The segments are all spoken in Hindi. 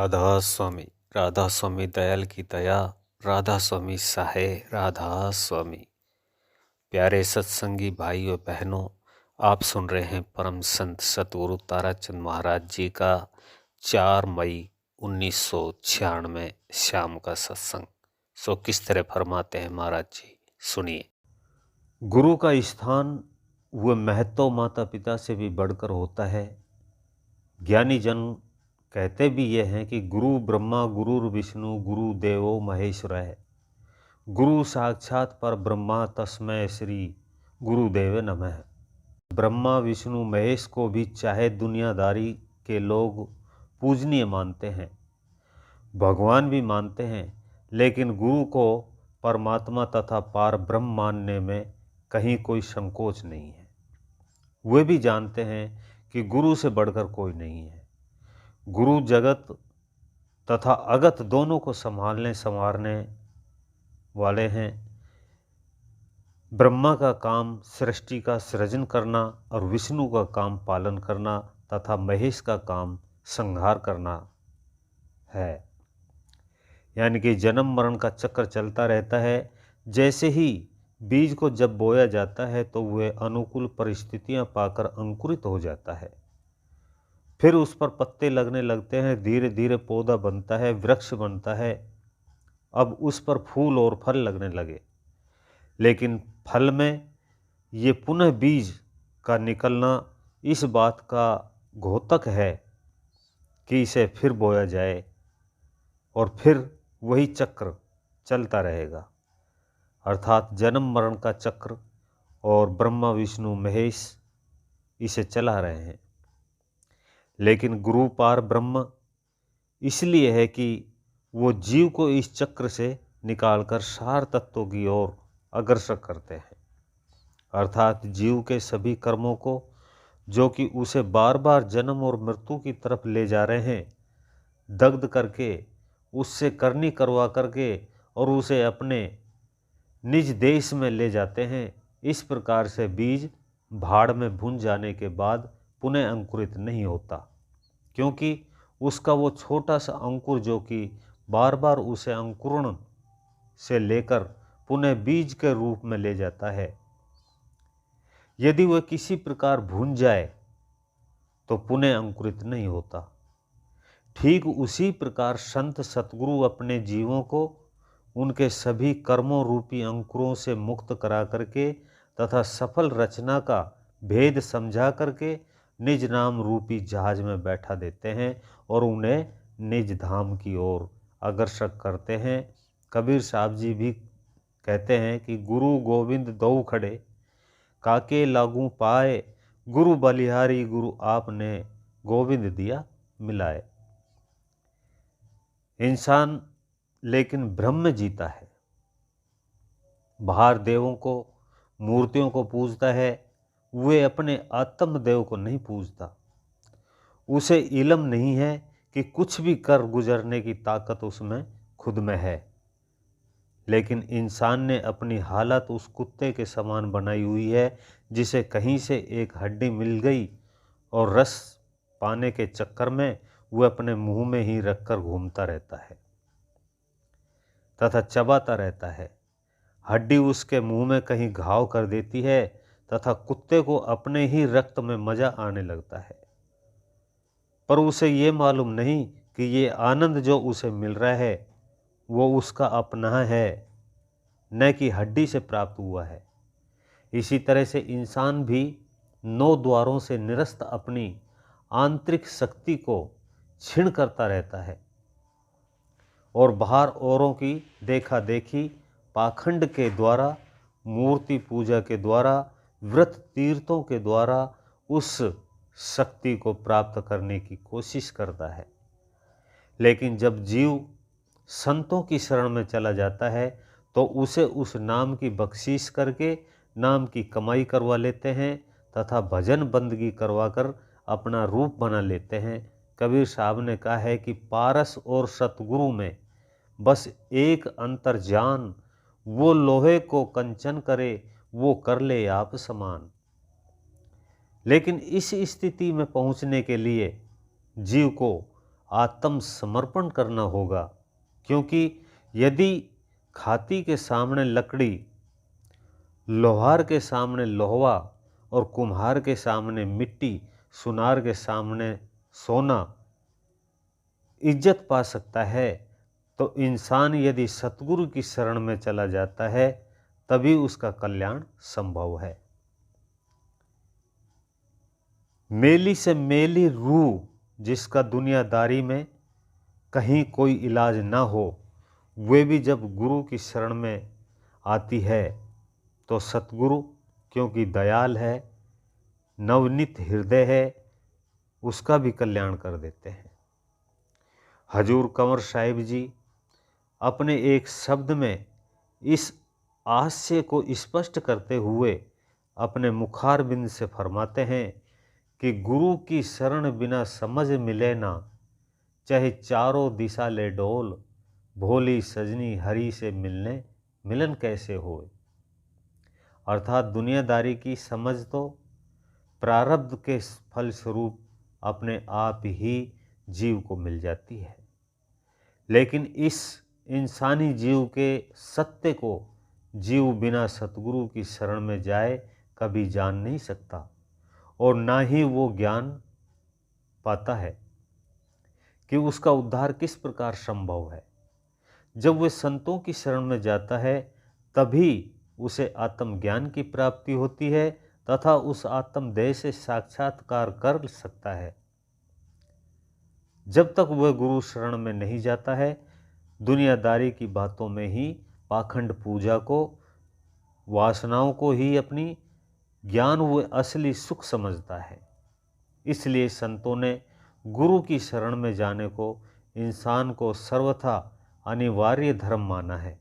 राधा स्वामी। राधा स्वामी दयाल की दया, राधा स्वामी सहाय, राधा स्वामी। प्यारे सत्संगी भाइयों बहनों, आप सुन रहे हैं परम संत सतगुरु ताराचंद महाराज जी का 4 मई 1996 शाम का सत्संग। सो किस तरह फरमाते हैं महाराज जी, सुनिए। गुरु का स्थान व महत्व माता पिता से भी बढ़कर होता है। ज्ञानी जन कहते भी ये हैं कि गुरु ब्रह्मा गुरुर विष्णु गुरु देवो महेश्वर है। गुरु साक्षात पर ब्रह्मा तस्मै श्री गुरुदेव नमः। ब्रह्मा विष्णु महेश को भी चाहे दुनियादारी के लोग पूजनीय मानते हैं, भगवान भी मानते हैं, लेकिन गुरु को परमात्मा तथा पार ब्रह्म मानने में कहीं कोई संकोच नहीं है। वे भी जानते हैं कि गुरु से बढ़कर कोई नहीं है। गुरु जगत तथा अगत दोनों को संवारने वाले हैं। ब्रह्मा का काम सृष्टि का सृजन करना और विष्णु का काम पालन करना तथा महेश का काम संहार करना है। यानी कि जन्म मरण का चक्र चलता रहता है। जैसे ही बीज को जब बोया जाता है तो वह अनुकूल परिस्थितियां पाकर अंकुरित हो जाता है, फिर उस पर पत्ते लगने लगते हैं, धीरे धीरे पौधा बनता है, वृक्ष बनता है। अब उस पर फूल और फल लगने लगे, लेकिन फल में ये पुनः बीज का निकलना इस बात का घोतक है कि इसे फिर बोया जाए और फिर वही चक्र चलता रहेगा। अर्थात जन्म मरण का चक्र, और ब्रह्मा विष्णु महेश इसे चला रहे हैं। लेकिन गुरु पार ब्रह्म इसलिए है कि वो जीव को इस चक्र से निकालकर सार तत्वों की ओर अग्रसर करते हैं। अर्थात जीव के सभी कर्मों को, जो कि उसे बार बार जन्म और मृत्यु की तरफ ले जा रहे हैं, दग्ध करके, उससे करनी करवा करके और उसे अपने निज देश में ले जाते हैं। इस प्रकार से बीज भाड़ में भुन जाने के बाद पुनः अंकुरित नहीं होता, क्योंकि उसका वो छोटा सा अंकुर जो कि बार बार उसे अंकुरण से लेकर पुनः बीज के रूप में ले जाता है, यदि वह किसी प्रकार भुन जाए तो पुनः अंकुरित नहीं होता। ठीक उसी प्रकार संत सतगुरु अपने जीवों को उनके सभी कर्मों रूपी अंकुरों से मुक्त करा करके तथा सफल रचना का भेद समझा करके निज नाम रूपी जहाज में बैठा देते हैं और उन्हें निज धाम की ओर अग्रसर करते हैं। कबीर साहब जी भी कहते हैं कि गुरु गोविंद दो खड़े, काके लागू पाए, गुरु बलिहारी गुरु आपने गोविंद दिया मिलाए। इंसान लेकिन भ्रम में जीता है, बाहर देवों को मूर्तियों को पूजता है, वे अपने आत्मदेव को नहीं पूजता। उसे इल्म नहीं है कि कुछ भी कर गुजरने की ताकत उसमें खुद में है। लेकिन इंसान ने अपनी हालत उस कुत्ते के समान बनाई हुई है, जिसे कहीं से एक हड्डी मिल गई और रस पाने के चक्कर में वह अपने मुंह में ही रखकर घूमता रहता है तथा चबाता रहता है। हड्डी उसके मुंह में कहीं घाव कर देती है तथा कुत्ते को अपने ही रक्त में मजा आने लगता है, पर उसे ये मालूम नहीं कि ये आनंद जो उसे मिल रहा है वो उसका अपना है, न कि हड्डी से प्राप्त हुआ है। इसी तरह से इंसान भी 9 द्वारों से निरस्त अपनी आंतरिक शक्ति को क्षीण करता रहता है और बाहर औरों की देखा देखी, पाखंड के द्वारा, मूर्ति पूजा के द्वारा, व्रत तीर्थों के द्वारा उस शक्ति को प्राप्त करने की कोशिश करता है। लेकिन जब जीव संतों की शरण में चला जाता है तो उसे उस नाम की बख्शीश करके नाम की कमाई करवा लेते हैं तथा भजन बंदगी करवाकर अपना रूप बना लेते हैं। कबीर साहब ने कहा है कि पारस और सतगुरु में बस एक अंतर्जान, वो लोहे को कंचन करे, वो कर ले आप समान। लेकिन इस स्थिति में पहुंचने के लिए जीव को आत्मसमर्पण करना होगा, क्योंकि यदि खाती के सामने लकड़ी, लोहार के सामने लोहा और कुम्हार के सामने मिट्टी, सुनार के सामने सोना इज्जत पा सकता है, तो इंसान यदि सतगुरु की शरण में चला जाता है तभी उसका कल्याण संभव है। मेली से मेली रूह जिसका दुनियादारी में कहीं कोई इलाज ना हो, वे भी जब गुरु की शरण में आती है तो सतगुरु, क्योंकि दयाल है, नवनीत हृदय है, उसका भी कल्याण कर देते हैं। हजूर कंवर साहिब जी अपने एक शब्द में इस आशय को स्पष्ट करते हुए अपने मुखारबिंद से फरमाते हैं कि गुरु की शरण बिना समझ मिले ना, चाहे चारों दिशा ले डोल, भोली सजनी हरि से मिलने मिलन कैसे होए। अर्थात दुनियादारी की समझ तो प्रारब्ध के फलस्वरूप अपने आप ही जीव को मिल जाती है, लेकिन इस इंसानी जीव के सत्य को जीव बिना सतगुरु की शरण में जाए कभी जान नहीं सकता, और ना ही वो ज्ञान पाता है कि उसका उद्धार किस प्रकार संभव है। जब वह संतों की शरण में जाता है तभी उसे आत्मज्ञान की प्राप्ति होती है तथा उस आत्मदेह से साक्षात्कार कर सकता है। जब तक वह गुरु शरण में नहीं जाता है, दुनियादारी की बातों में ही, पाखंड पूजा को, वासनाओं को ही अपनी ज्ञान व असली सुख समझता है। इसलिए संतों ने गुरु की शरण में जाने को इंसान को सर्वथा अनिवार्य धर्म माना है।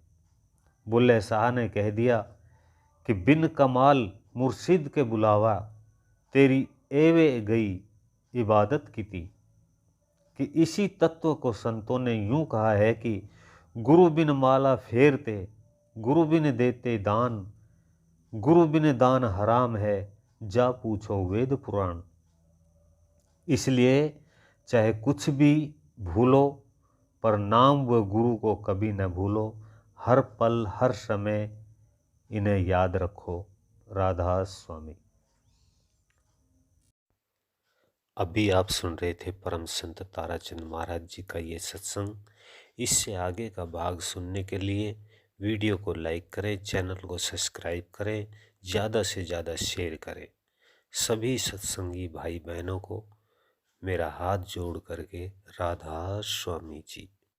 बुल्ले शाह ने कह दिया कि बिन कमाल मुर्शिद के बुलावा, तेरी एवे गई इबादत की थी। कि इसी तत्व को संतों ने यूं कहा है कि गुरु बिन माला फेरते, गुरु बिन देते दान, गुरु बिन दान हराम है, जा पूछो वेद पुराण। इसलिए चाहे कुछ भी भूलो, पर नाम व गुरु को कभी न भूलो। हर पल हर समय इन्हें याद रखो। राधा स्वामी। अभी आप सुन रहे थे परम संत ताराचंद महाराज जी का ये सत्संग। इससे आगे का भाग सुनने के लिए वीडियो को लाइक करें, चैनल को सब्सक्राइब करें, ज़्यादा से ज़्यादा शेयर करें। सभी सत्संगी भाई बहनों को मेरा हाथ जोड़ करके राधा स्वामी जी।